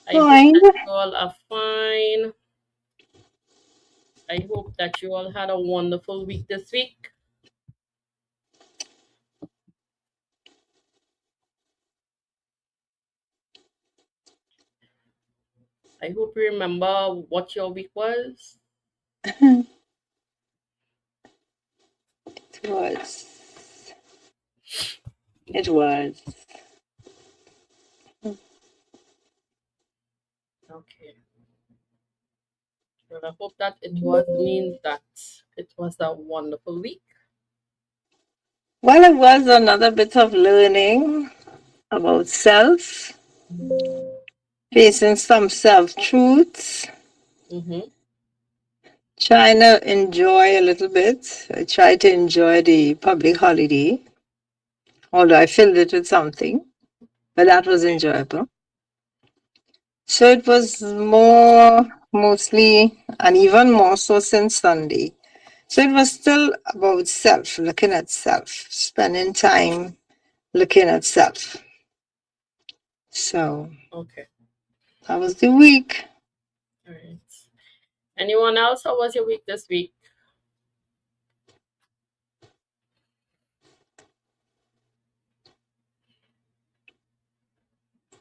I hope Fine. that you all are fine. I hope that you all had a wonderful week this week. I hope you remember what your week was. It was. It was. Okay. Well, I hope that it was means that it was a wonderful week. Well, it was another bit of learning about self, facing some self truths, Mm-hmm. trying to enjoy a little bit. I tried to enjoy the public holiday, although I filled it with something, but that was enjoyable. So it was mostly, and even more so since Sunday. So it was still about self, looking at self, spending time looking at self. So Okay. that was the week. All right. Anyone else? How was your week this week?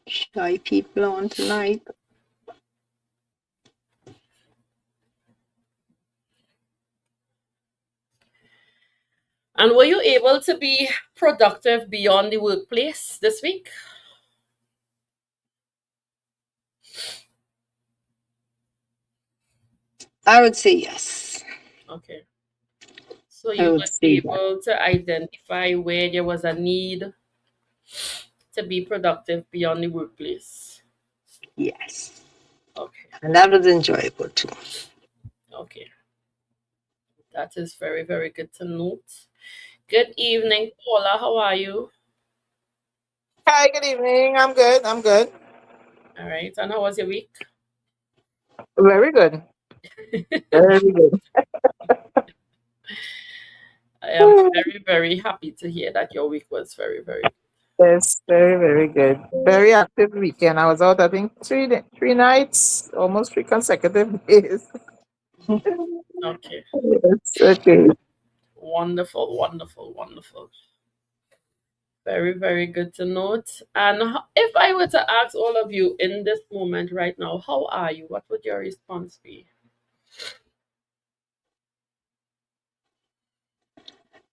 Shy people on tonight. And were you able to be productive beyond the workplace this week? I would say yes. Okay. So I you would were say that. able to identify where there was a need to be productive beyond the workplace. Yes. Okay. And that was enjoyable too. Okay. That is very, very good to note. Good evening, Paula. How are you? Hi, good evening. I'm good. I'm good. All right. And how was your week? Very good. Very good. I am very, very happy to hear that your week was very, very Yes, very, very good. Very active weekend. I was out, I think, 3 nights, almost 3 consecutive days. good. Okay. Yes, okay. Wonderful, wonderful, wonderful. Very, very good to note. And if I were to ask all of you in this moment right now, how are you? What would your response be?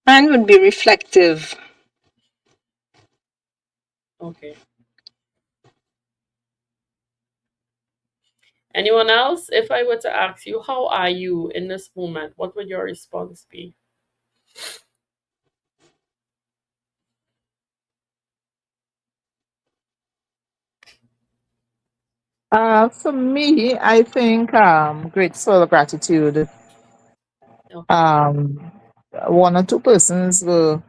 Mine would be reflective. Okay. Anyone else? If I were to ask you, how are you in this moment? What would your response be? For me, I think grateful gratitude. Okay. Um, One or two persons were,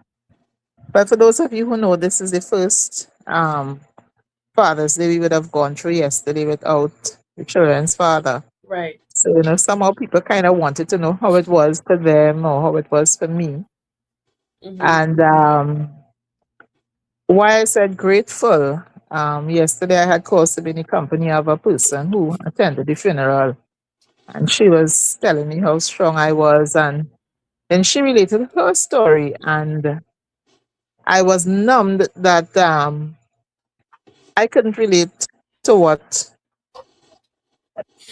but for those of you who know, this is the first Father's Day we would have gone through yesterday without the children's father. Right. So, somehow people kind of wanted to know how it was for them or how it was for me. Mm-hmm. And why I said grateful, yesterday I had cause to be in the company of a person who attended the funeral. And she was telling me how strong I was. And then she related her story. And I was numbed that I couldn't relate to what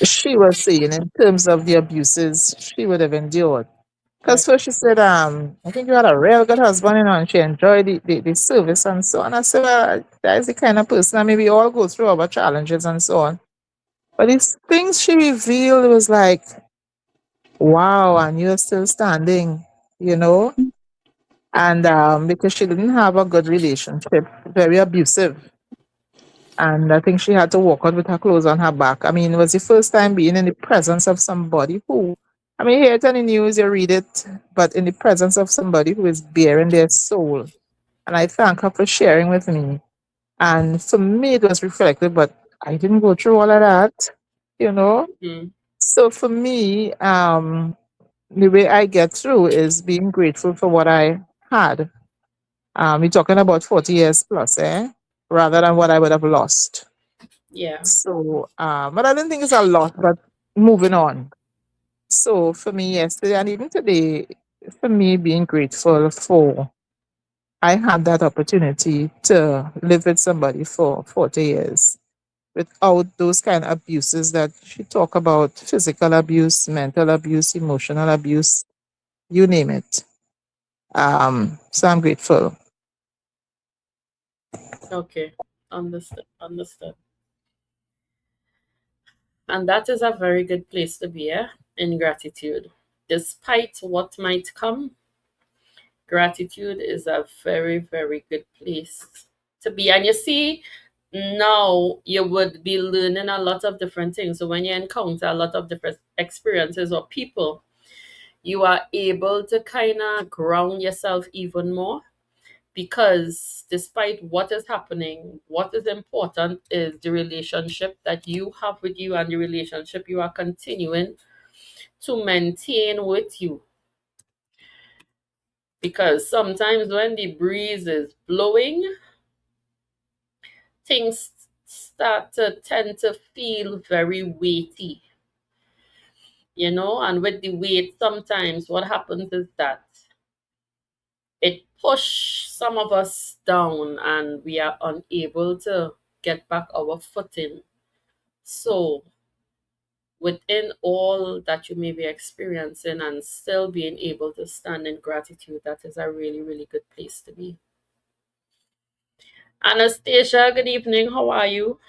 she was saying in terms of the abuses she would have endured. Because Right. first she said, I think you had a real good husband, and she enjoyed the service and so on. I said, well, that is the kind of person, I mean, we all go through our challenges and so on. But these things she revealed was like, wow, and you're still standing, you know? And because she didn't have a good relationship, very abusive. And I think she had to walk out with her clothes on her back. I mean, it was the first time being in the presence of somebody who, I mean, you hear it on the news, you read it, but in the presence of somebody who is bearing their soul. And I thank her for sharing with me. And for me, it was reflective, but I didn't go through all of that, you know? Mm-hmm. So for me, the way I get through is being grateful for what I had. We're talking about 40 years plus, eh? Rather than what I would have lost. Yeah. So, but I don't think it's a lot, but moving on. So for me, yesterday and even today, for me being grateful for I had that opportunity to live with somebody for 40 years without those kind of abuses that she talk about, physical abuse, mental abuse, emotional abuse, you name it. So I'm grateful. Okay. Understood. Understood. And that is a very good place to be, eh? In gratitude. Despite what might come, gratitude is a very, very good place to be. And you see, now you would be learning a lot of different things. So when you encounter a lot of different experiences or people, you are able to kind of ground yourself even more, because despite what is happening, what is important is the relationship that you have with you and the relationship you are continuing to maintain with you. Because sometimes when the breeze is blowing, things start to tend to feel very weighty, and with the weight, sometimes what happens is that it push some of us down and we are unable to get back our footing. So within all that you may be experiencing and still being able to stand in gratitude, that is a really, really good place to be. Anastasia, good evening. How are you?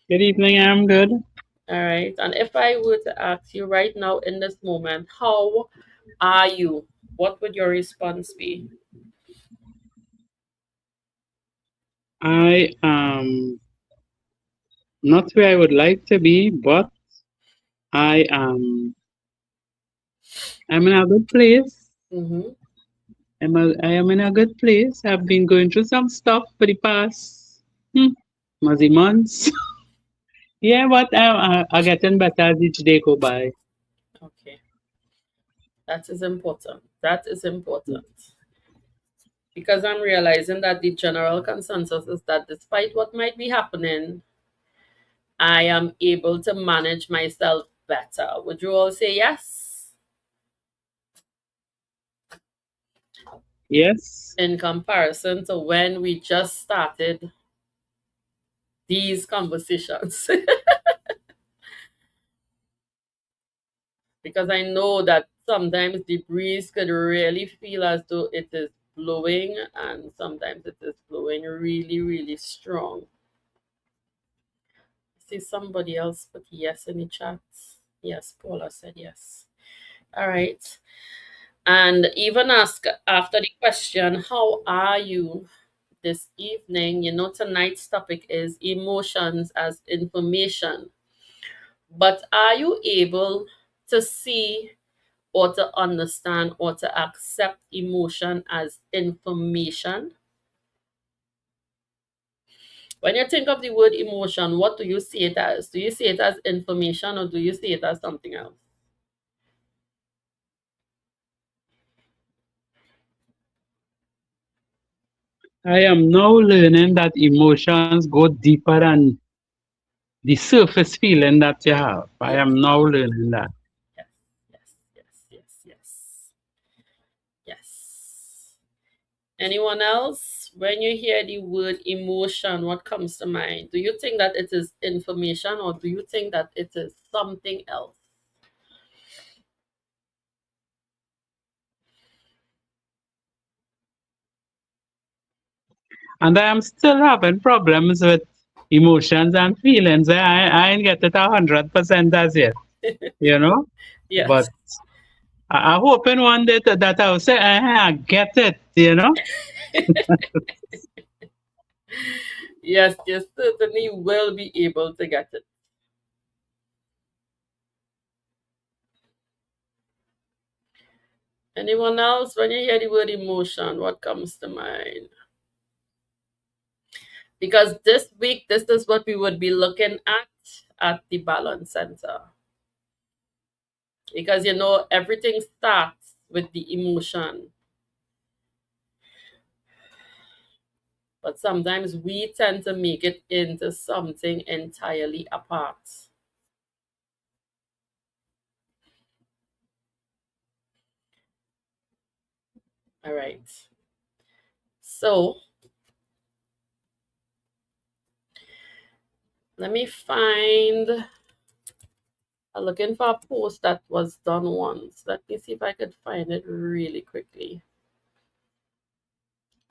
Good evening, I'm good. All right. And if I were to ask you right now in this moment, how are you? What would your response be? I am not where I would like to be, but I am I'm in a good place. Mm-hmm. I am in a good place. I've been going through some stuff for the past muzzy months. Yeah, but I'm getting better as each day go by. Okay. That is important. That is important. Because I'm realizing that the general consensus is that despite what might be happening, I am able to manage myself better. Would you all say yes? Yes, In comparison to when we just started these conversations. Because I know that sometimes the breeze could really feel as though it is blowing, and sometimes it is blowing really, really strong. See, somebody else put yes in the chat. Yes, Paula said yes. All right. And even ask after the question, how are you this evening? Tonight's topic is emotions as information. But are you able to see or to understand or to accept emotion as information? When you think of the word emotion, what do you see it as? Do you see it as information or do you see it as something else? I am now learning that emotions go deeper than the surface feeling that you have. I Yes, am now learning that. yes, yes, yes, yes, yes, yes. Anyone else? When you hear the word emotion, what comes to mind? Do you think that it is information or do you think that it is something else? And I am still having problems with emotions and feelings. I ain't get it 100% as yet, you know. Yes, But I hoping one day that I'll say, I get it, you know. yes, you certainly will be able to get it. Anyone else? When you hear the word emotion, what comes to mind? Because this week, this is what we would be looking at the balance center. Because everything starts with the emotion. But sometimes we tend to make it into something entirely apart. All right. So let me find. I'm looking for a post that was done once. Let me see if I could find it really quickly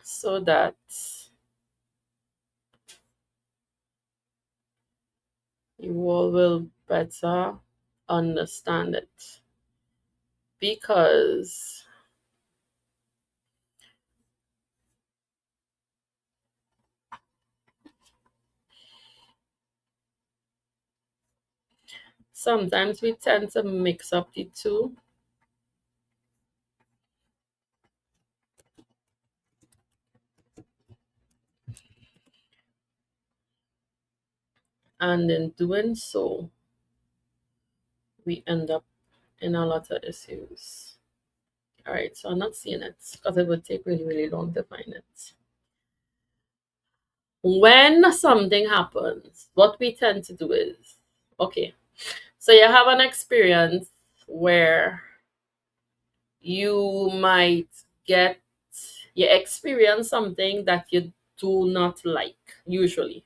so that you all will better understand it. Because sometimes we tend to mix up the two. And in doing so, we end up in a lot of issues. All right, so I'm not seeing it because it would take really, really long to find it. When something happens, what we tend to do is, okay, so you have an experience where you might get, you experience something that you do not like, usually.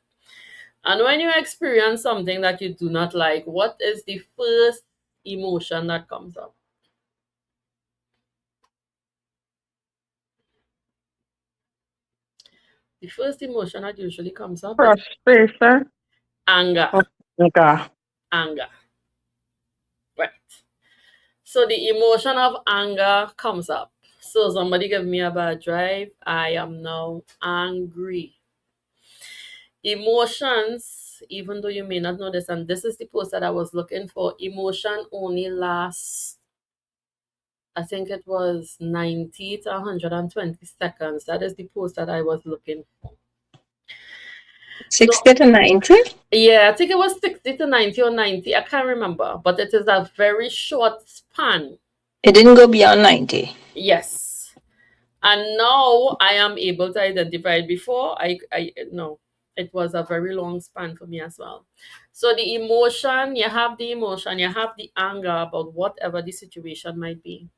And when you experience something that you do not like, what is the first emotion that comes up? The first emotion that usually comes up is Frustration. anger. Oh my God. Anger. Right. So the emotion of anger comes up. So somebody give me a bad drive. I am now angry. Emotions, even though you may not know this, and this is the post that I was looking for, emotion only lasts, I think it was 90 to 120 seconds. That is the post that I was looking for. So 60 to 90? yeah, I think it was 60 to 90 or 90. I can't remember, but it is a very short span. It didn't go beyond 90. Yes. And now I am able to identify it. Before I no, it was a very long span for me as well. So the emotion, you have the emotion, you have the anger about whatever the situation might be.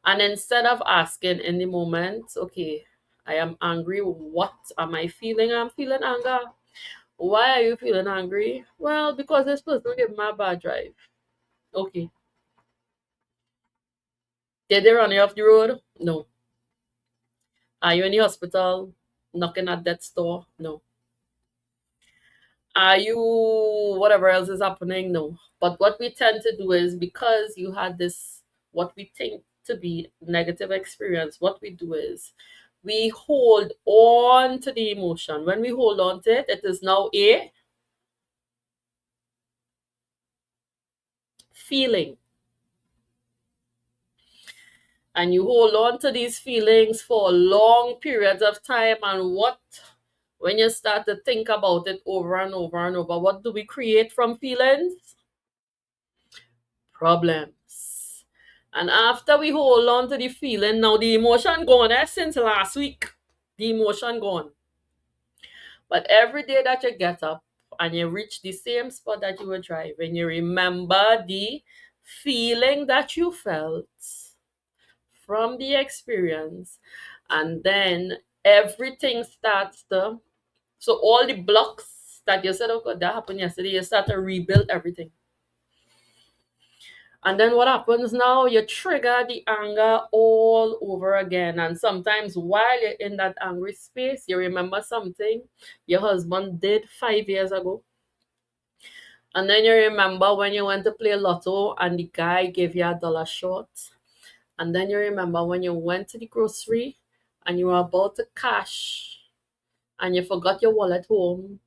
And instead of asking in the moment, okay, I am angry, what am I feeling? I'm feeling anger. Why are you feeling angry? Well, because this person gave me a bad drive. Okay. Did they run you off the road? No. Are you in the hospital knocking at death's door? No. Are you whatever else is happening? No. But what we tend to do is, because you had this, what we think to be negative experience, what we do is we hold on to the emotion. When we hold on to it, it is now a feeling. And you hold on to these feelings for long periods of time. And what, when you start to think about it over and over and over, what do we create from feelings? Problems. And after we hold on to the feeling, now the emotion gone since last week. The emotion gone. But every day that you get up and you reach the same spot that you were driving, you remember the feeling that you felt from the experience, and then everything starts to, so all the blocks that you said, oh God, that happened yesterday, you start to rebuild everything. And then what happens now? You trigger the anger all over again. And sometimes while you're in that angry space, you remember something your husband did 5 years ago. And then you remember when you went to play lotto and the guy gave you $1 short. And then you remember when you went to the grocery and you were about to cash and you forgot your wallet home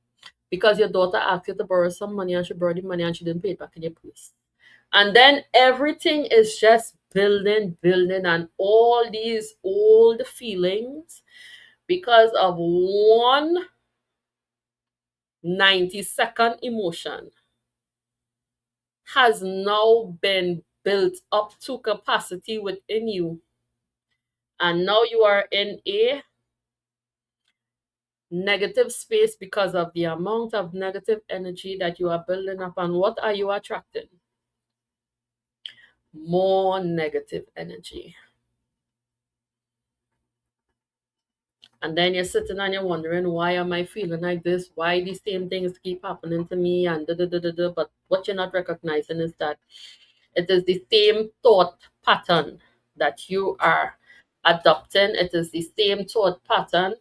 because your daughter asked you to borrow some money and she borrowed the money and she didn't pay it back in your purse. And then everything is just building, building, and all these old feelings because of one 90-second emotion has now been built up to capacity within you. And now you are in a negative space because of the amount of negative energy that you are building up. And what are you attracting? More negative energy. And then you're sitting and you're wondering, why am I feeling like this? Why these same things keep happening to me? And da da da da da. But what you're not recognizing is that it is the same thought pattern that you are adopting. It is the same thought pattern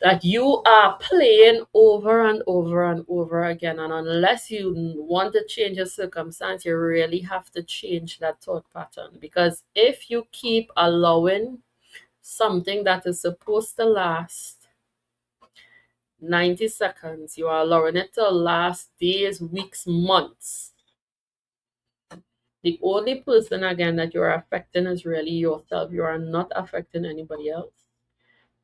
that you are playing over and over and over again. And unless you want to change your circumstance, you really have to change that thought pattern. Because if you keep allowing something that is supposed to last 90 seconds, you are allowing it to last days, weeks, months. The only person again that you're affecting is really yourself. You are not affecting anybody else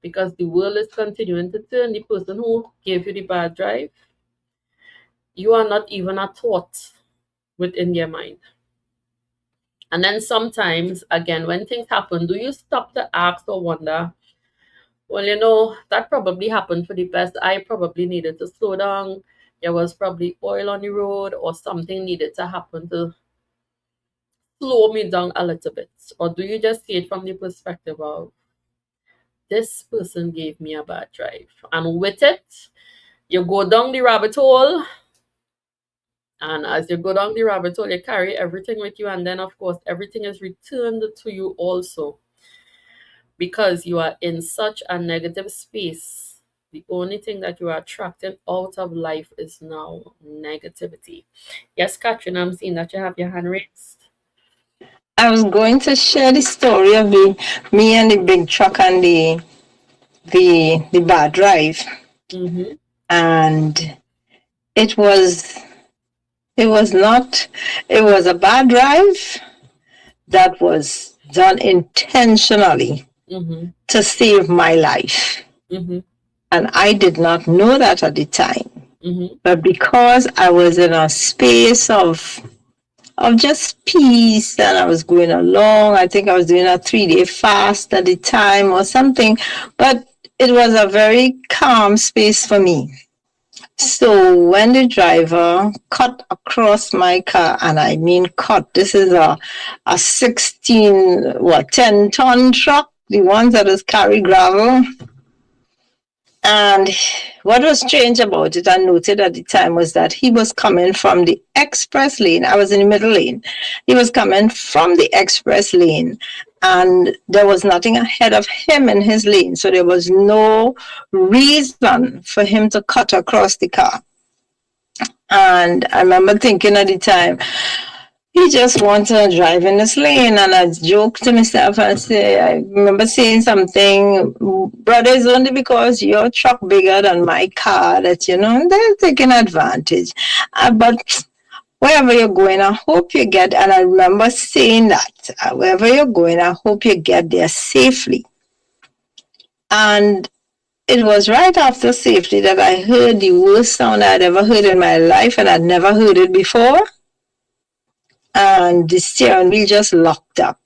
because the world is continuing to turn. The person who gave you the bad drive, you are not even a thought within their mind. And then sometimes, again, when things happen, do you stop to ask or wonder, well, that probably happened for the best. I probably needed to slow down. There was probably oil on the road or something needed to happen to slow me down a little bit? Or do you just see it from the perspective of this person gave me a bad drive? And with it, you go down the rabbit hole. And as you go down the rabbit hole, you carry everything with you. And then, of course, everything is returned to you also because you are in such a negative space. The only thing that you are attracting out of life is now negativity. Yes, Catherine, I'm seeing that you have your hand raised. I was going to share the story of me and the big truck and the bad drive, Mm-hmm. and it was it was not it was a bad drive that was done intentionally Mm-hmm. to save my life, Mm-hmm. and I did not know that at the time. Mm-hmm. But because I was in a space of just peace and I was going along, I think I was doing a 3-day fast at the time or something, but it was a very calm space for me. So when the driver cut across my car, and I mean cut, this is a 10-ton truck, the ones that is carry gravel. And what was strange about it, I noted at the time, was that he was coming from the express lane. I was in the middle lane. He was coming from the express lane, and there was nothing ahead of him in his lane. So there was no reason for him to cut across the car. And I remember thinking at the time, he just wants to drive in this lane. And I joked to myself and I remember saying something, brother, it's only because your truck bigger than my car that, they're taking advantage. But wherever you're going, I hope you get, and I remember saying that, wherever you're going, I hope you get there safely. And it was right after safety that I heard the worst sound I'd ever heard in my life, and I'd never heard it before. And the steering wheel just locked up.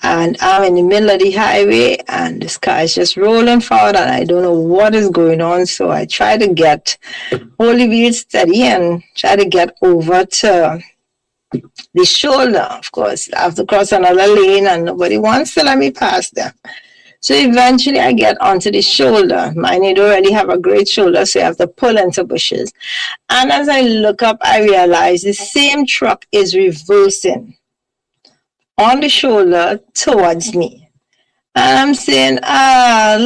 And I'm in the middle of the highway, and this car is just rolling forward, and I don't know what is going on. So I try to hold the wheel steady and try to get over to the shoulder. Of course, I have to cross another lane, and nobody wants to let me pass them. So eventually I get onto the shoulder. Mine don't already have a great shoulder, so I have to pull into bushes. And as I look up, I realize the same truck is reversing on the shoulder towards me. And I'm saying,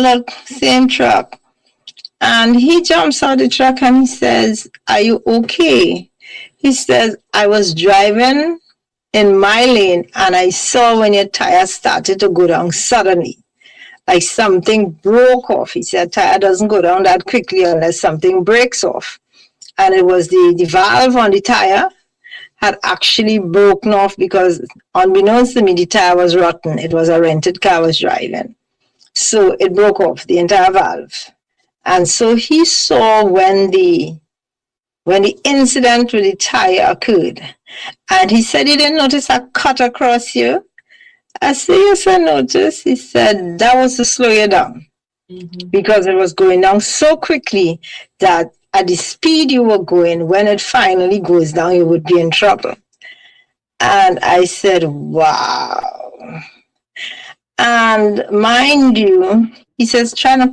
look, same truck. And he jumps out the truck and he says, are you okay? He says, I was driving in my lane and I saw when your tire started to go down suddenly. Like something broke off. He said tire doesn't go down that quickly unless something breaks off. And it was the valve on the tire had actually broken off because unbeknownst to me, the tire was rotten. It was a rented car I was driving. So it broke off, the entire valve. And so he saw when the incident with the tire occurred. And he said he didn't notice a cut across you. I said, yes, I noticed. He said, that was to slow you down. Mhm. because it was going down so quickly that at the speed you were going, when it finally goes down, you would be in trouble. And I said, wow. And mind you, he says, try and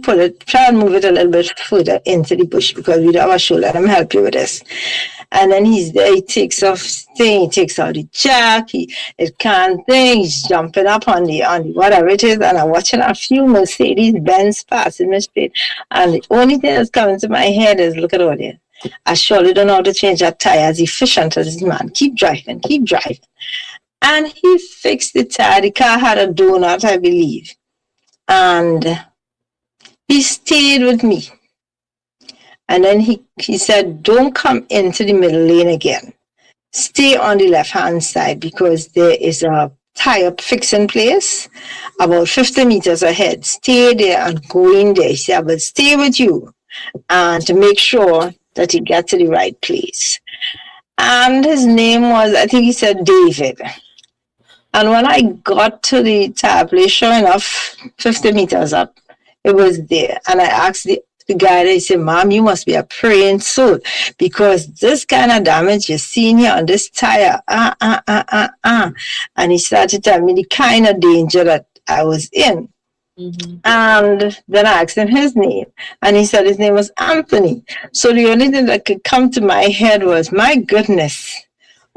move it a little bit further into the bush because we don't have a show. Let him help you with this. And then he's there, he takes off thing, he takes out the jack, it can't thing, he's jumping up on the whatever it is, and I'm watching a few Mercedes Benz passing me straight. And the only thing that's coming to my head is look at all this. I surely don't know how to change that tire as efficient as this man. Keep driving, keep driving. And he fixed the tire. The car had a donut, I believe. And he stayed with me. And then he said, don't come into the middle lane again. Stay on the left-hand side because there is a tire fixing place about 50 meters ahead. Stay there and go in there. He said, I will stay with you and to make sure that he gets to the right place. And his name was, I think he said David. And when I got to the tire place, sure enough, 50 meters up, it was there. And I asked the guy, they said, Mom, you must be a praying soul because this kind of damage you're seeing here on this tire, And he started telling me the kind of danger that I was in. Mhm. And then I asked him his name, and he said his name was Anthony. So the only thing that could come to my head was, my goodness,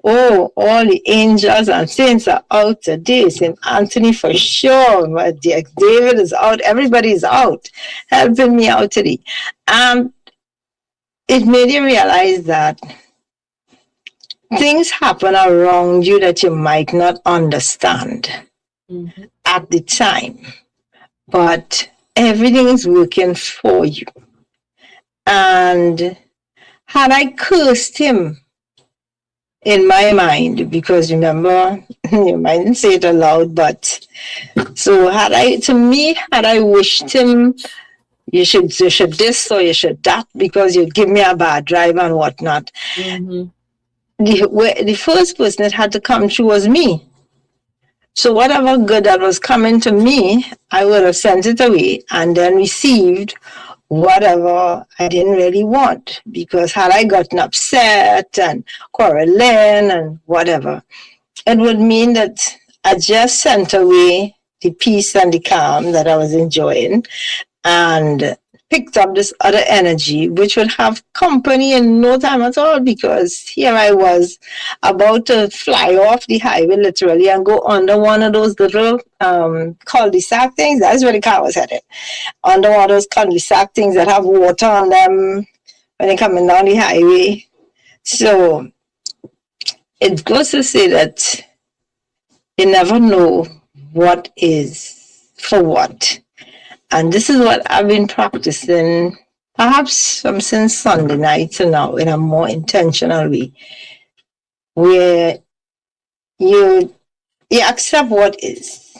oh, all the angels and saints are out today. St. Anthony for sure. My dear David is out. Everybody is out, helping me out today. It made you realize that things happen around you that you might not understand Mhm. at the time, but everything is working for you. And had I cursed him in my mind, because remember, you mightn't say it aloud, but so had I wished him, you should this or you should that because you give me a bad drive and whatnot. Mhm. The first person that had to come through was me. So whatever good that was coming to me, I would have sent it away and then received whatever I didn't really want. Because had I gotten upset and quarreling and whatever, it would mean that I just sent away the peace and the calm that I was enjoying and picked up this other energy, which would have company in no time at all because here I was about to fly off the highway literally and go under one of those little cul-de-sac things. That's where the car was headed. Under one of those cul-de-sac things that have water on them when you're coming down the highway. So it goes to say that you never know what is for what. And this is what I've been practicing, perhaps from since Sunday night to now, in a more intentional way, where you you accept what is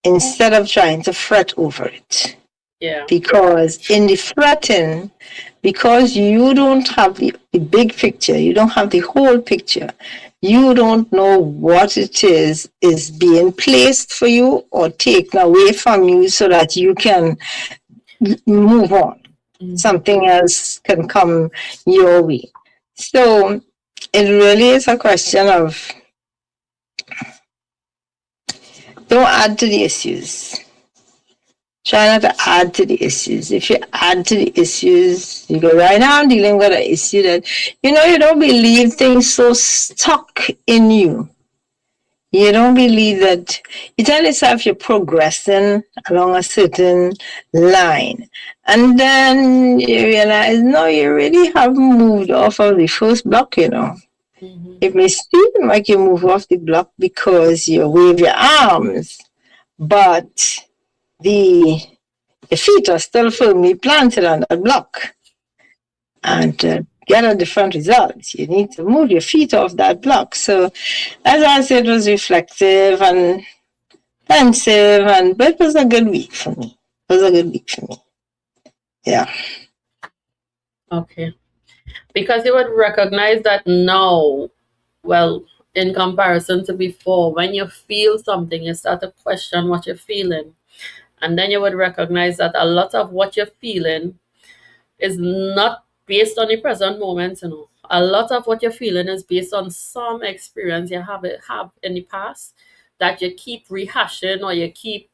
instead of trying to fret over it. Yeah. Because in the fretting, because you don't have the big picture, you don't have the whole picture, you don't know what it is being placed for you or taken away from you so that you can move on. Mhm. Something else can come your way. So it really is a question of don't add to the issues. Try not to add to the issues. If you add to the issues, you go, right now I'm dealing with an issue that, you don't believe things so stuck in you. You don't believe that you tell yourself you're progressing along a certain line. And then you realize, no, you really haven't moved off of the first block. Mhm. It may seem like you move off the block because you wave your arms, but the, the feet are still firmly planted on that block. And to get a different result, you need to move your feet off that block. So, as I said, it was reflective and pensive, but it was a good week for me. It was a good week for me. Yeah. Okay. Because you would recognize that now, well, in comparison to before, when you feel something, you start to question what you're feeling. And then you would recognize that a lot of what you're feeling is not based on the present moment, you know. A lot of what you're feeling is based on some experience you have in the past that you keep rehashing or you keep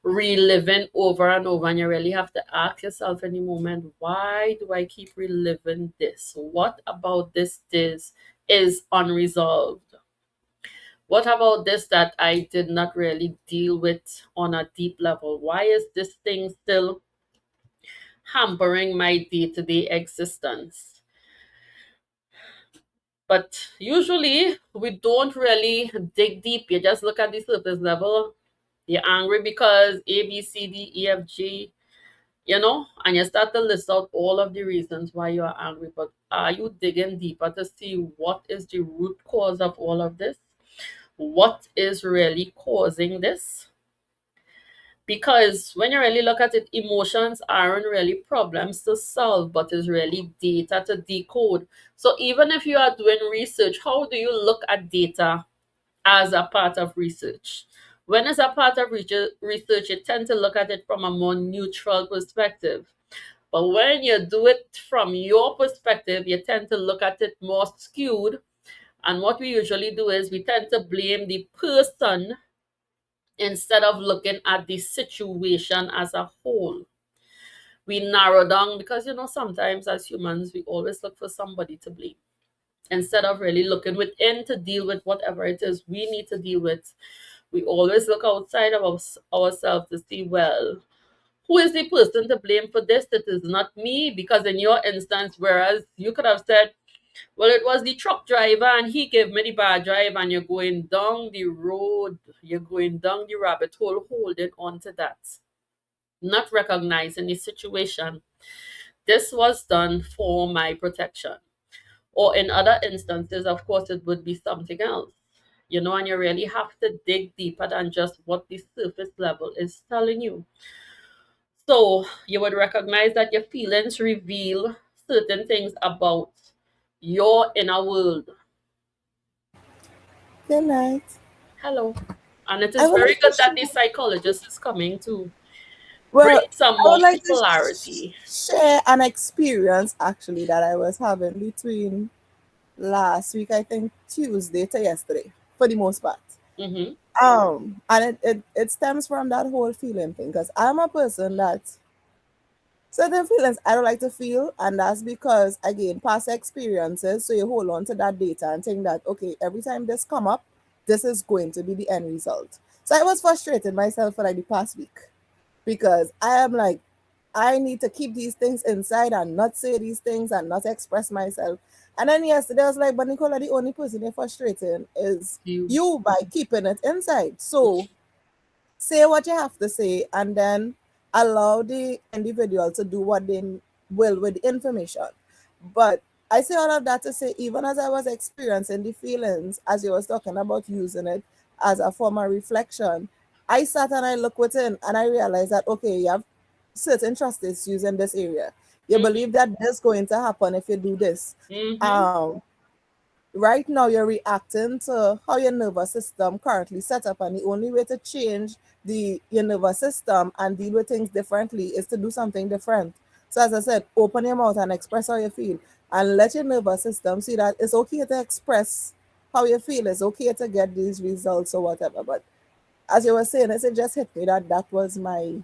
reliving over and over, and you really have to ask yourself in the moment, why do I keep reliving this? What about this is unresolved? What about this that I did not really deal with on a deep level? Why is this thing still hampering my day-to-day existence? But usually we don't really dig deep. You just look at the surface level. You're angry because A, B, C, D, E, F, G, you know, and you start to list out all of the reasons why you are angry. But are you digging deeper to see what is the root cause of all of this? What is really causing this? Because when you really look at it, emotions aren't really problems to solve, but is really data to decode. So even if you are doing research, how do you look at data as a part of research? When it's a part of research, you tend to look at it from a more neutral perspective. But when you do it from your perspective, you tend to look at it more skewed. And what we usually do is we tend to blame the person instead of looking at the situation as a whole. We narrow down because, you know, sometimes as humans, we always look for somebody to blame instead of really looking within to deal with whatever it is we need to deal with. We always look outside of ourselves to see, well, who is the person to blame for this? It is not me. Because in your instance, whereas you could have said, well, it was the truck driver and he gave me the bad drive, and you're going down the road, you're going down the rabbit hole, holding on to that, not recognizing the situation. This was done for my protection. Or in other instances, of course, it would be something else. You know, and you really have to dig deeper than just what the surface level is telling you. So you would recognize that your feelings reveal certain things about your inner world. Good night. Hello. And it I is would very like to good that the share. psychologist is coming to bring Well, some I more would like to clarity. share an experience actually that I was having between last week, I think Tuesday to yesterday, for the most part. Mm-hmm. And it stems from that whole feeling thing because I'm a person that certain feelings I don't like to feel, and that's because again past experiences. So you hold on to that data and think that okay, every time this come up, this is going to be the end result. So I was frustrated myself for like the past week because I am like, I need to keep these things inside and not say these things and not express myself. And then yesterday I was like, but Nicola, the only person you're frustrating is You. you by keeping it inside. So say what you have to say and then allow the individual to do what they will with the information. But I say all of that to say, even as I was experiencing the feelings, as you was talking about using it as a form of reflection, I sat and I look within and I realized that, okay, you have certain trust issues in this area. You believe that this is going to happen if you do this. Mm-hmm. Um, right now you're reacting to how your nervous system currently set up, and the only way to change the your nervous system and deal with things differently is to do something different. So as I said, open your mouth and express how you feel, and let your nervous system see that it's okay to express how you feel. It's okay to get these results or whatever. But as you were saying, it just hit me that that was my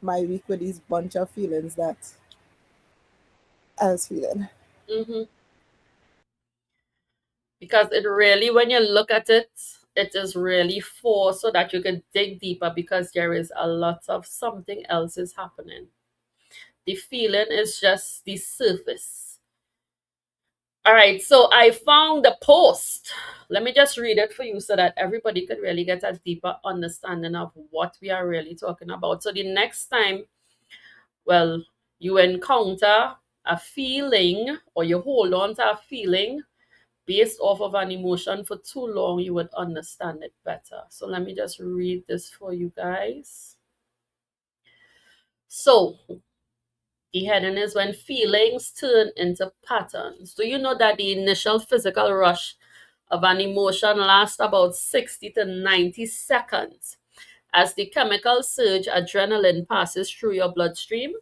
week with these bunch of feelings that I was feeling. Mm-hmm. Because it really, when you look at it, it is really for so that you can dig deeper because there is a lot of something else is happening. The feeling is just the surface. All right, so I found the post. Let me just read it for you so that everybody could really get a deeper understanding of what we are really talking about. So the next time, well, you encounter a feeling or you hold on to a feeling based off of an emotion for too long, you would understand it better. So let me just read this for you guys. So the heading is when feelings turn into patterns. Do you know that the initial physical rush of an emotion lasts about 60 to 90 seconds? As the chemical surge adrenaline passes through your bloodstream,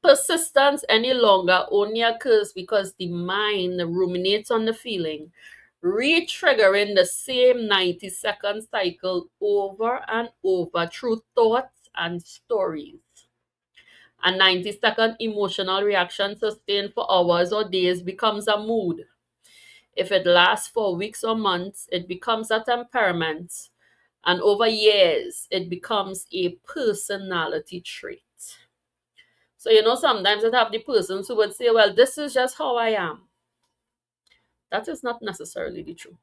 persistence any longer only occurs because the mind ruminates on the feeling, re-triggering the same 90-second cycle over and over through thoughts and stories. A 90-second emotional reaction sustained for hours or days becomes a mood. If it lasts for weeks or months, it becomes a temperament. And over years, it becomes a personality trait. So, sometimes it have the persons who would say, well, this is just how I am. That is not necessarily the truth.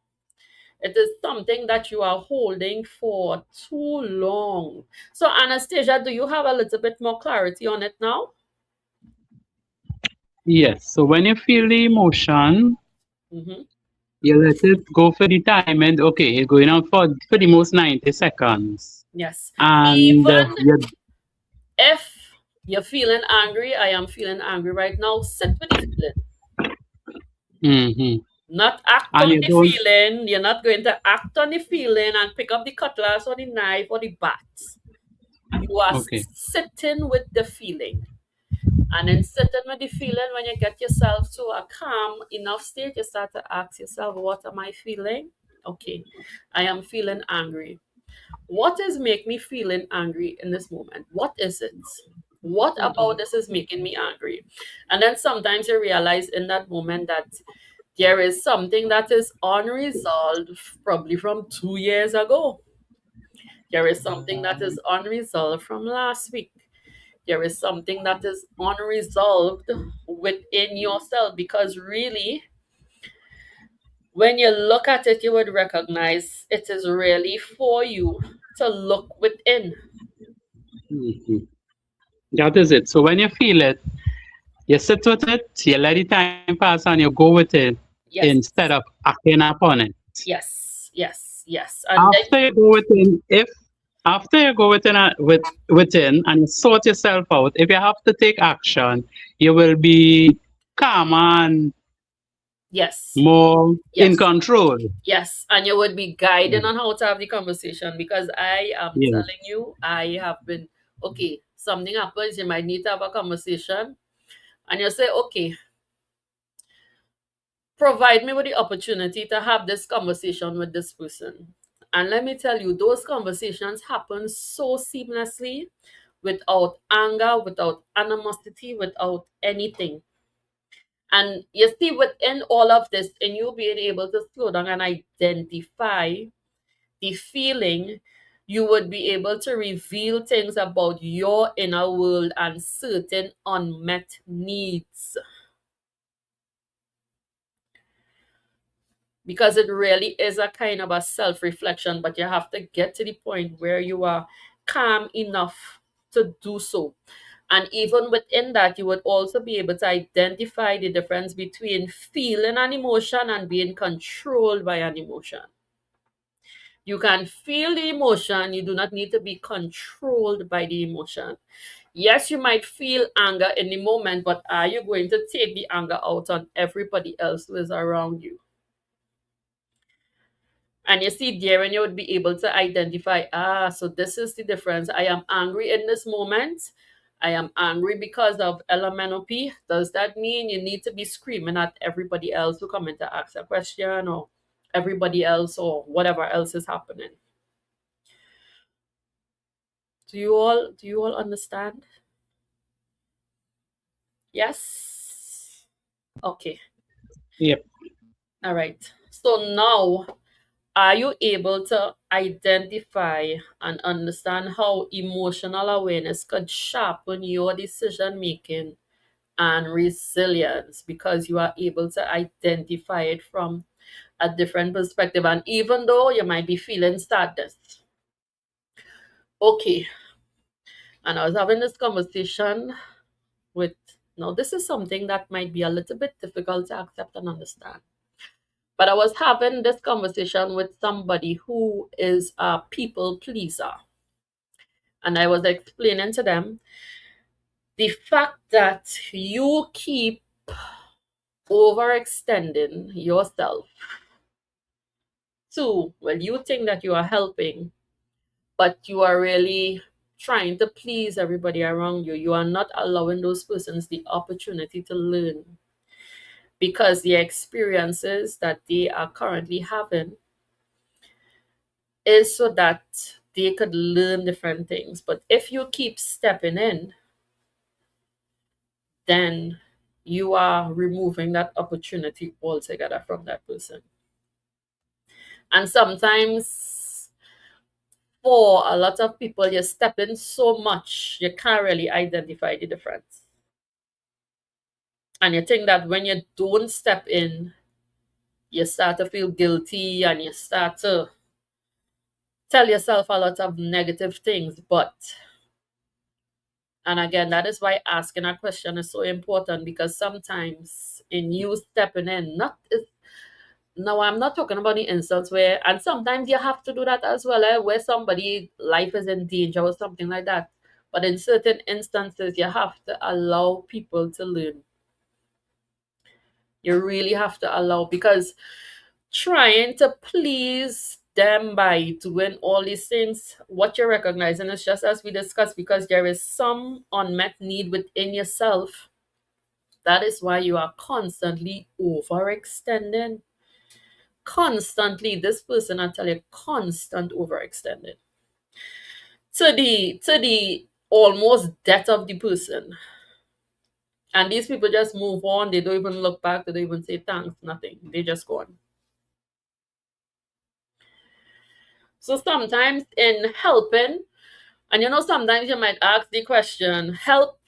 It is something that you are holding for too long. So, Anastasia, do you have a little bit more clarity on it now? Yes. So when you feel the emotion, Mm-hmm. you let it go for the time, and okay, it's going on for the most 90 seconds. Yes. And Even you if you're feeling angry, I am feeling angry right now, sit with the feeling. hmm Not act and on you the don't feeling. You're not going to act on the feeling and pick up the cutlass or the knife or the bat. You are okay. sitting with the feeling. And in sitting with the feeling, when you get yourself to a calm enough state, you start to ask yourself, what am I feeling? Okay, I am feeling angry. What is make me feeling angry in this moment? What is it? What about this is making me angry? And then sometimes you realize in that moment that there is something that is unresolved, probably from 2 years ago. There is something that is unresolved from last week. There is something that is unresolved within yourself because really, when you look at it, you would recognize it is really for you to look within. hmm That is it. So when you feel it, you sit with it, you let the time pass, and you go with it Yes, instead of acting upon it. yes, yes, yes. And then, After you go within, if after you go within within and you sort yourself out, if you have to take action, you will be calm and yes, more in yes, control. yes. And you would be guiding Mm. on how to have the conversation because I am Yes. telling you, I have been, okay, something happens, you might need to have a conversation. And you say, okay, provide me with the opportunity to have this conversation with this person. And let me tell you, those conversations happen so seamlessly without anger, without animosity, without anything. And you see, within all of this, and you being able to slow down and identify the feeling, you would be able to reveal things about your inner world and certain unmet needs. Because it really is a kind of a self-reflection, but you have to get to the point where you are calm enough to do so. And even within that, you would also be able to identify the difference between feeling an emotion and being controlled by an emotion. You can feel the emotion, you do not need to be controlled by the emotion. Yes, you might feel anger in the moment, but are you going to take the anger out on everybody else who is around you? And you see, there, and you would be able to identify, so this is the difference. I am angry in this moment. I am angry because of LMNOP. Does that mean you need to be screaming at everybody else who come in to ask a question or everybody else or whatever else is happening? Do you all understand? Yes? Okay. Yep. All right. So now, are you able to identify and understand how emotional awareness could sharpen your decision making and resilience because you are able to identify it from a different perspective? And even though you might be feeling sadness, okay. And I was having this conversation with, now, this is something that might be a little bit difficult to accept and understand. But I was having this conversation with somebody who is a people pleaser. And I was explaining to them the fact that you keep overextending yourself to, well, you think that you are helping, but you are really trying to please everybody around you. You are not allowing those persons the opportunity to learn, because the experiences that they are currently having is so that they could learn different things. But if you keep stepping in, then you are removing that opportunity altogether from that person. And sometimes, for a lot of people, you step in so much, you can't really identify the difference. And you think that when you don't step in, you start to feel guilty and you start to tell yourself a lot of negative things. But, and again, that is why asking a question is so important, because sometimes in you stepping in, not no, I'm not talking about the instance where, and sometimes you have to do that as well, where somebody life is in danger or something like that. But in certain instances, you have to allow people to learn. You really have to allow, because trying to please them by doing all these things, what you're recognizing is, just as we discussed, because there is some unmet need within yourself. That is why you are constantly overextending. Constantly, this person, I tell you, constant overextending to the almost death of the person. And these people just move on. They don't even look back. They don't even say thanks, nothing. They just go on. So sometimes in helping, and sometimes you might ask the question, help,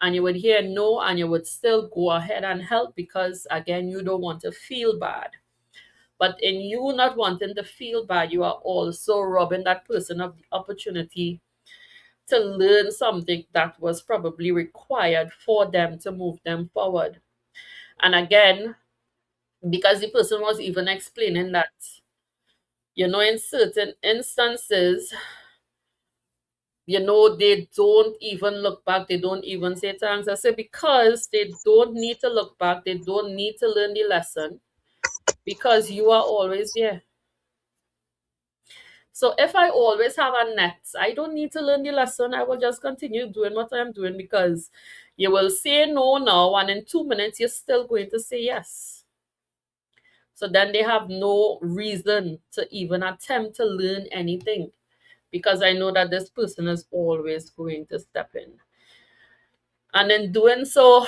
and you would hear no, and you would still go ahead and help, because again, you don't want to feel bad. But in you not wanting to feel bad, you are also robbing that person of the opportunity to learn something that was probably required for them to move them forward. And again, because the person was even explaining that, in certain instances, they don't even look back, they don't even say thanks. I say, because they don't need to look back, they don't need to learn the lesson, because you are always there. So if I always have a net, I don't need to learn the lesson. I will just continue doing what I'm doing, because you will say no now, and in 2 minutes, you're still going to say yes. So then they have no reason to even attempt to learn anything, because I know that this person is always going to step in. And in doing so,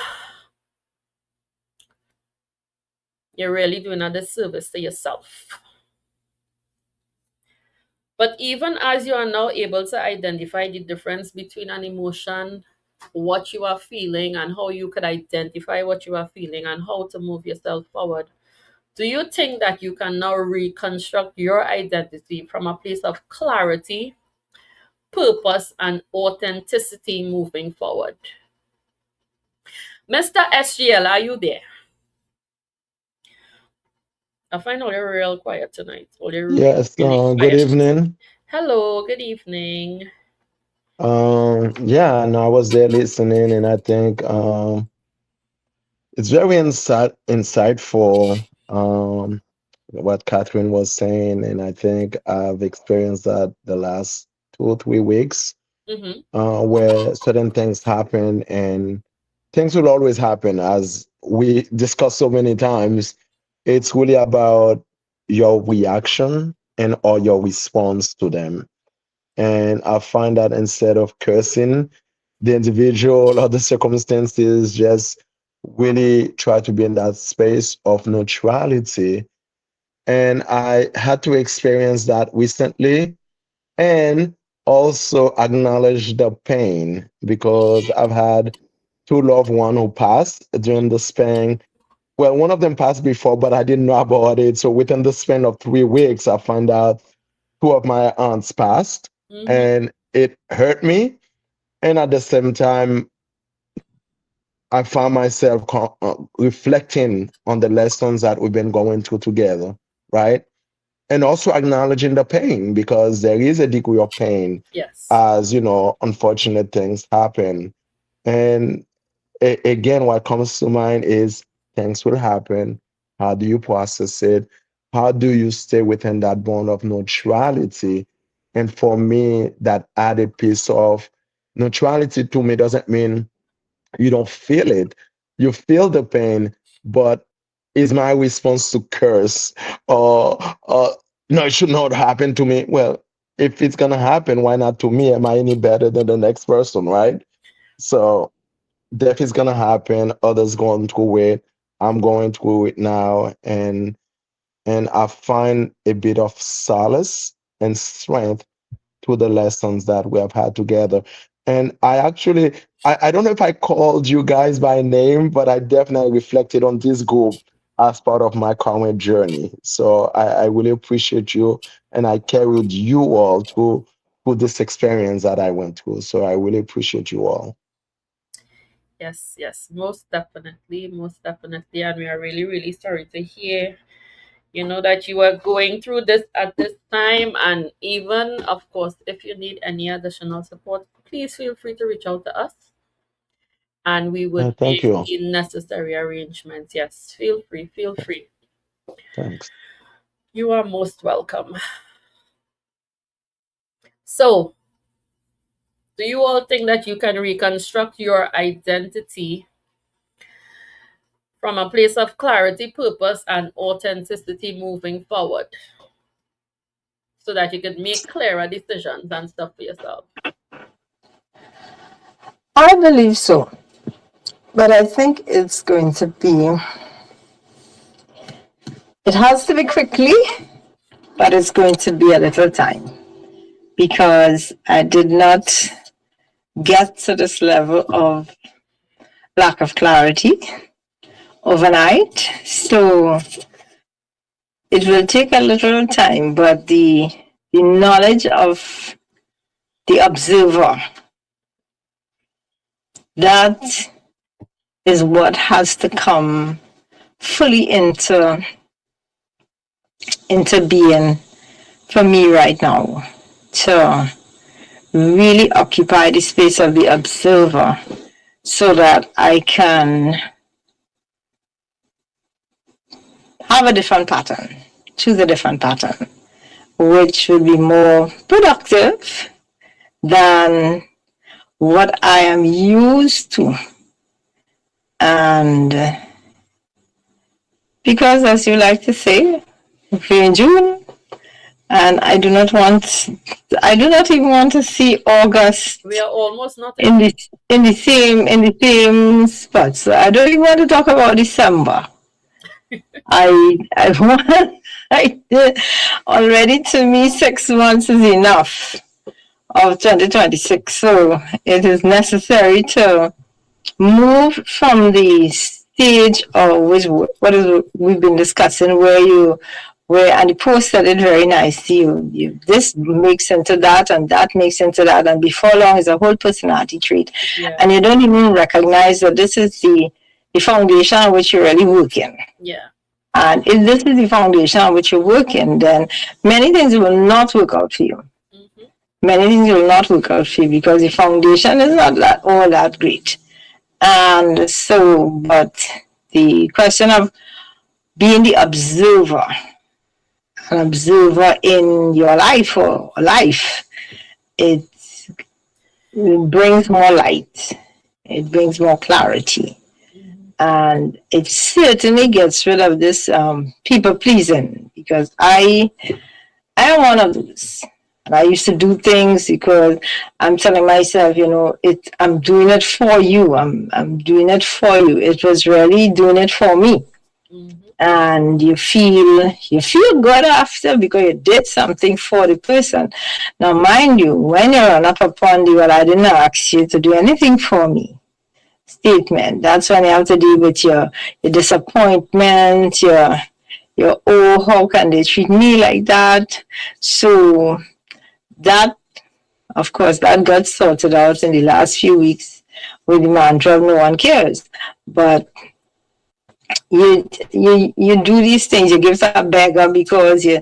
you're really doing a disservice to yourself. But even as you are now able to identify the difference between an emotion, what you are feeling, and how you could identify what you are feeling and how to move yourself forward, do you think that you can now reconstruct your identity from a place of clarity, purpose, and authenticity moving forward? Mr. SGL, are you there? I find all you're real quiet tonight. All you're really, Yes, really good quiet. evening. Hello, good evening. Yeah, no, I was there listening, and I think it's very insightful what Catherine was saying, and I think I've experienced that the last 2 or 3 weeks, Mm-hmm. where certain things happen, and things will always happen, as we discussed so many times. It's really about your reaction and or your response to them. And I find that instead of cursing the individual or the circumstances, just really try to be in that space of neutrality. And I had to experience that recently, and also acknowledge the pain, because I've had two loved ones who passed during the span. Well, one of them passed before, but I didn't know about it. So within the span of 3 weeks, I found out two of my aunts passed, Mm-hmm. and it hurt me. And at the same time, I found myself reflecting on the lessons that we've been going through together, right? And also acknowledging the pain, because there is a degree of pain Yes. as, unfortunate things happen. And again, what comes to mind is things will happen. How do you process it? How do you stay within that bond of neutrality? And for me, that added piece of neutrality to me doesn't mean you don't feel it. You feel the pain, but is my response to curse or no, it should not happen to me? Well, if it's gonna happen, why not to me? Am I any better than the next person, right? So death is gonna happen. Others going through it. I'm going through it now, and I find a bit of solace and strength to the lessons that we have had together. And I actually, I don't know if I called you guys by name, but I definitely reflected on this group as part of my current journey. So I really appreciate you, and I carried you all through this experience that I went through. So I really appreciate you all. Yes, yes, most definitely. And we are really, really sorry to hear, that you are going through this at this time. And even, of course, if you need any additional support, please feel free to reach out to us and we would Thank make you. the necessary arrangements. Yes, feel free, feel free. Thanks. You are most welcome. So, do you all think that you can reconstruct your identity from a place of clarity, purpose, and authenticity moving forward so that you could make clearer decisions and stuff for yourself? I believe so, but I think it's going to be, it has to be quickly, but it's going to be a little time because I did not get to this level of lack of clarity overnight. So it will take a little time, but the knowledge of the observer, that is what has to come fully into being for me right now, to really occupy the space of the observer so that I can have a different pattern, choose a different pattern, which would be more productive than what I am used to. And because, as you like to say, we're in June, and I do not even want to see August We are almost not in the same spot. So I don't even want to talk about December. I want already, to me, 6 months is enough of 2026. So it is necessary to move from the stage of which what is we've been discussing, where and the post said it very nicely. You this makes into that, and that makes into that, and before long is a whole personality trait, Yeah, and you don't even recognize that this is the foundation on which you're really working. yeah. And if this is the foundation on which you're working, then many things will not work out for you. Hmm. Many things will not work out for you because the foundation is not that all that great. And so, but the question of being the observer, an observer in your life or life, it brings more light, it brings more clarity, Hmm. and it certainly gets rid of this people pleasing, because I am one of those. And I used to do things because I'm telling myself, I'm doing it for you. I'm doing it for you. It was really doing it for me. Hmm. And you feel good after because you did something for the person. Now, mind you, when you run up upon the "well, I didn't ask you to do anything for me" statement, that's when you have to deal with your disappointment, your "oh, how can they treat me like that?" So that, of course, that got sorted out in the last few weeks with the mantra of "no one cares." But you do these things. You give to a beggar because you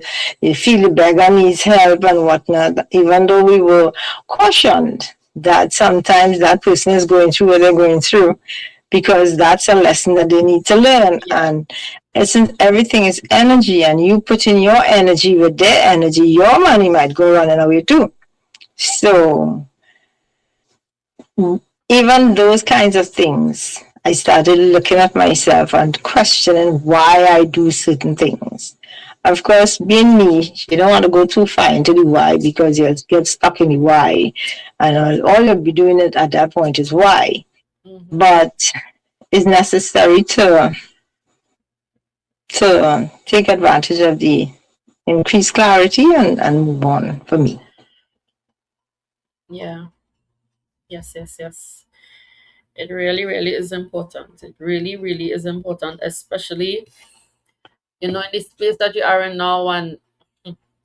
feel the beggar needs help and whatnot, even though we were cautioned that sometimes that person is going through what they're going through because that's a lesson that they need to learn. Yeah. Essence, everything is energy, and you put in your energy with their energy, your money might go running away too. So even those kinds of things, I started looking at myself and questioning why I do certain things. Of course, being me, you don't want to go too far into the why because you'll get stuck in the why. And all you'll be doing it at that point is why. Mm-hmm. But it's necessary to take advantage of the increased clarity and move on for me. Yeah. Yes, yes, yes. It really, really is important. It really, really is important, especially, in the space that you are in now, and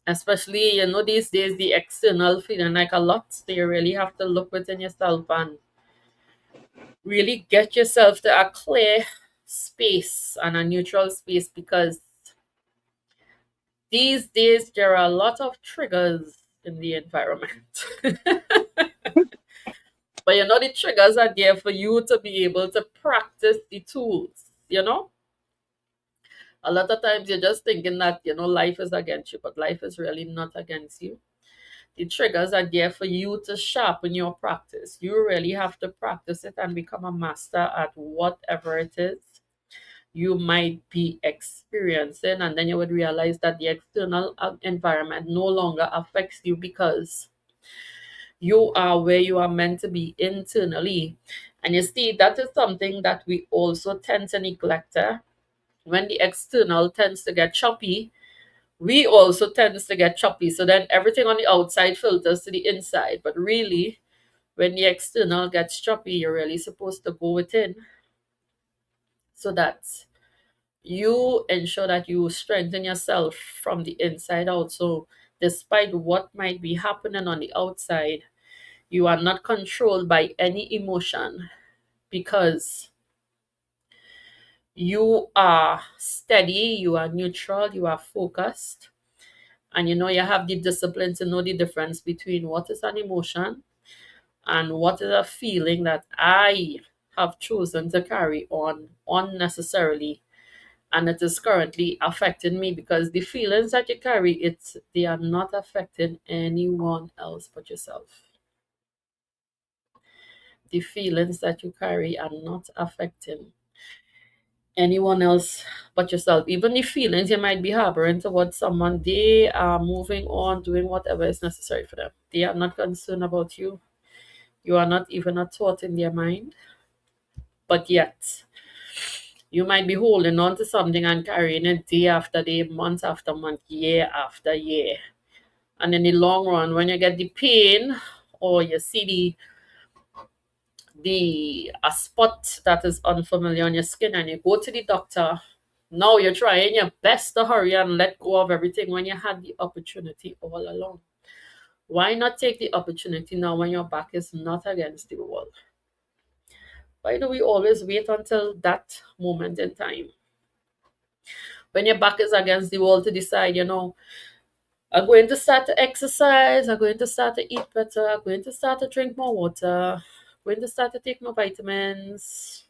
especially, these days, the external feeling like a lot. So you really have to look within yourself and really get yourself to a clear space and a neutral space, because these days there are a lot of triggers in the environment. But the triggers are there for you to be able to practice the tools. A lot of times you're just thinking that life is against you, but life is really not against you. The triggers are there for you to sharpen your practice. You really have to practice it and become a master at whatever it is you might be experiencing, and then you would realize that the external environment no longer affects you, because you are where you are meant to be internally. And you see, that is something that we also tend to neglect. When the external tends to get choppy, we also tends to get choppy. So then everything on the outside filters to the inside. But really, when the external gets choppy, you're really supposed to go within, so that you ensure that you strengthen yourself from the inside out. So despite what might be happening on the outside, you are not controlled by any emotion, because you are steady, you are neutral, you are focused, and you have the discipline to know the difference between what is an emotion and what is a feeling that I have chosen to carry on unnecessarily, and it is currently affecting me, because the feelings that you carry, they are not affecting anyone else but yourself. The feelings that you carry are not affecting anyone else but yourself. Even the feelings you might be harboring towards someone, they are moving on, doing whatever is necessary for them. They are not concerned about you. You are not even a thought in their mind. But yet, you might be holding on to something and carrying it day after day, month after month, year after year. And in the long run, when you get the pain, or you see the a spot that is unfamiliar on your skin, and you go to the doctor, now you're trying your best to hurry and let go of everything when you had the opportunity all along. Why not take the opportunity now when your back is not against the wall? Why do we always wait until that moment in time? When your back is against the wall, to decide, I'm going to start to exercise, I'm going to start to eat better, I'm going to start to drink more water, I'm going to start to take more vitamins,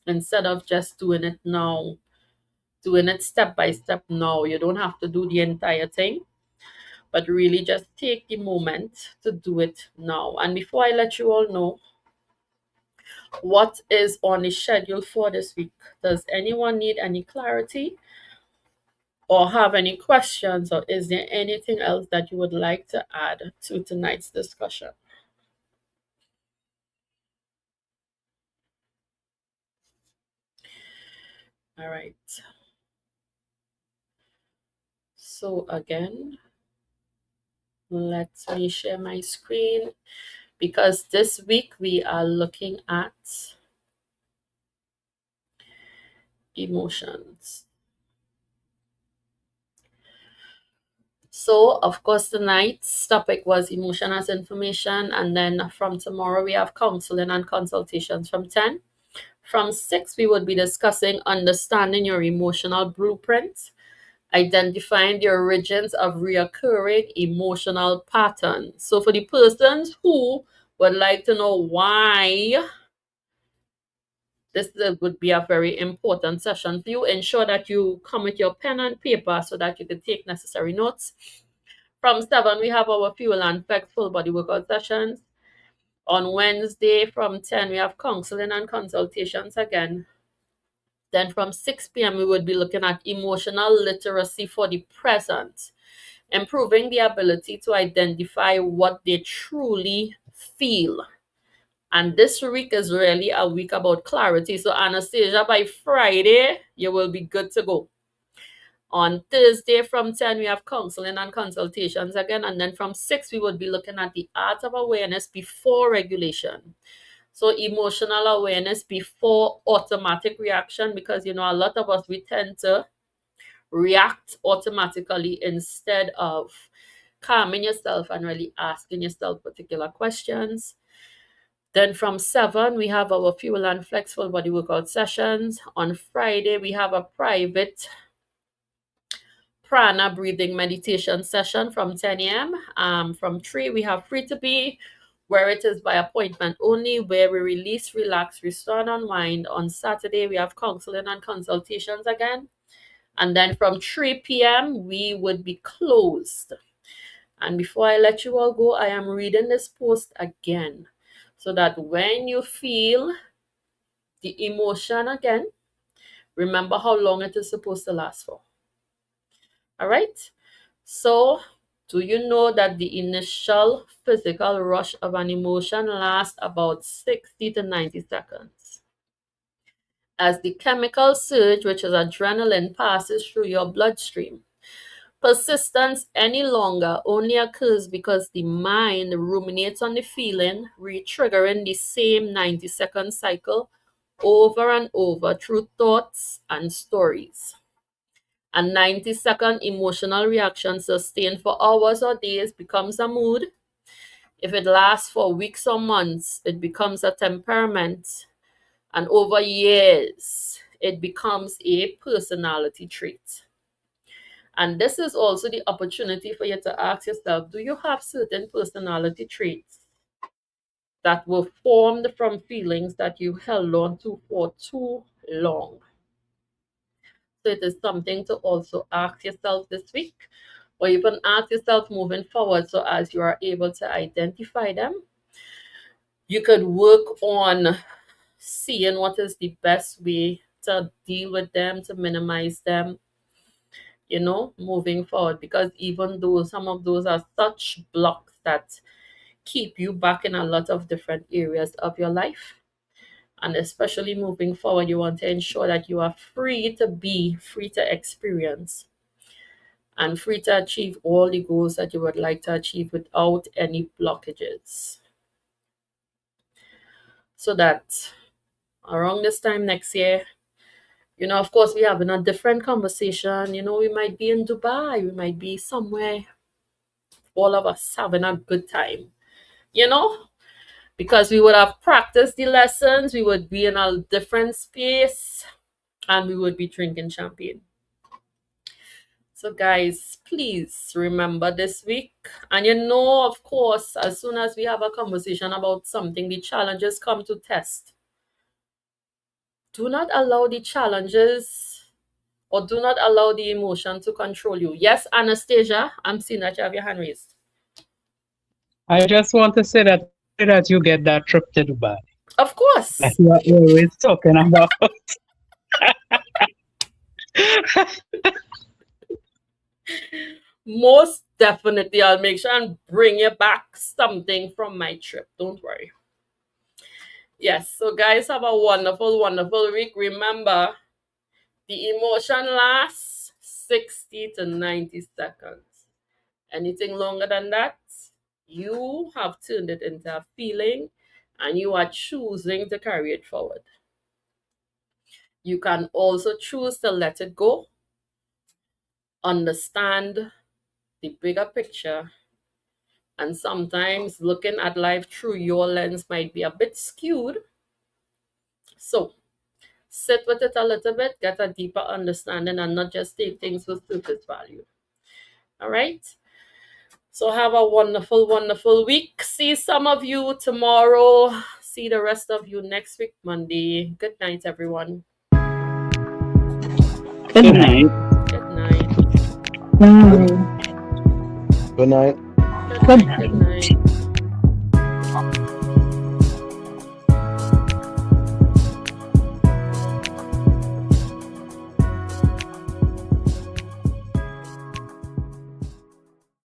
instead of just doing it now, doing it step by step now. You don't have to do the entire thing, but really just take the moment to do it now. And before I let you all know what is on the schedule for this week, does anyone need any clarity or have any questions, or is there anything else that you would like to add to tonight's discussion? All right. So again, let me share my screen, because this week we are looking at emotions. So, of course, tonight's topic was emotion as information, and then from tomorrow we have counseling and consultations from 10. From 6, we would be discussing understanding your emotional blueprint, identifying the origins of reoccurring emotional patterns. So, for the persons who would like to know why this would be a very important session for you. Ensure that you come with your pen and paper so that you can take necessary notes. From 7, we have our fuel and flex full body workout sessions. On Wednesday from 10, we have counseling and consultations again. Then from 6 p.m., we would be looking at emotional literacy for the present, improving the ability to identify what they truly feel. And this week is really a week about clarity. So Anastasia, by Friday, you will be good to go. On Thursday from 10, we have counseling and consultations again. And then from 6, we would be looking at the art of awareness before regulation. So emotional awareness before automatic reaction, because, a lot of us, we tend to react automatically instead of calming yourself and really asking yourself particular questions. Then from 7, we have our fuel and flexible body workout sessions. On Friday, we have a private prana breathing meditation session from 10 a.m. From 3, we have free to be, where it is by appointment only, where we release, relax, restore, and unwind. On Saturday, we have counseling and consultations again. And then from 3 p.m., we would be closed. And before I let you all go, I am reading this post again, so that when you feel the emotion again, remember how long it is supposed to last for. All right? So, do you know that the initial physical rush of an emotion lasts about 60 to 90 seconds? As the chemical surge, which is adrenaline, passes through your bloodstream, persistence any longer only occurs because the mind ruminates on the feeling, re-triggering the same 90-second cycle over and over through thoughts and stories. A 90-second emotional reaction sustained for hours or days becomes a mood. If it lasts for weeks or months, it becomes a temperament. And over years, it becomes a personality trait. And this is also the opportunity for you to ask yourself, do you have certain personality traits that were formed from feelings that you held on to for too long? So it is something to also ask yourself this week, or even ask yourself moving forward, so as you are able to identify them, you could work on seeing what is the best way to deal with them, to minimize them, moving forward. Because even though some of those are such blocks that keep you back in a lot of different areas of your life, and especially moving forward, you want to ensure that you are free to be, free to experience, and free to achieve all the goals that you would like to achieve without any blockages. So that around this time next year, of course, we're having a different conversation. We might be in Dubai, we might be somewhere, all of us having a good time, because we would have practiced the lessons, we would be in a different space, and we would be drinking champagne. So, guys, please remember this week. And of course, as soon as we have a conversation about something, the challenges come to test. Do not allow the challenges, or do not allow the emotion to control you. Yes, Anastasia, I'm seeing that you have your hand raised. I just want to say that I pray that you get that trip to Dubai Of that course. you are always talking about. Most definitely, I'll make sure and bring you back something from my trip. Don't worry. Yes, so guys, have a wonderful, wonderful week. Remember, the emotion lasts 60 to 90 seconds. Anything longer than that, you have turned it into a feeling and you are choosing to carry it forward. You can also choose to let it go, understand the bigger picture, and sometimes looking at life through your lens might be a bit skewed. So sit with it a little bit, get a deeper understanding, and not just take things with surface value. All right? So have a wonderful, wonderful week. See some of you tomorrow. see the rest of you next week, Monday. Good night, everyone. Good Good night. night. Good night. Mm. Good night. Good Good night. Good night. night.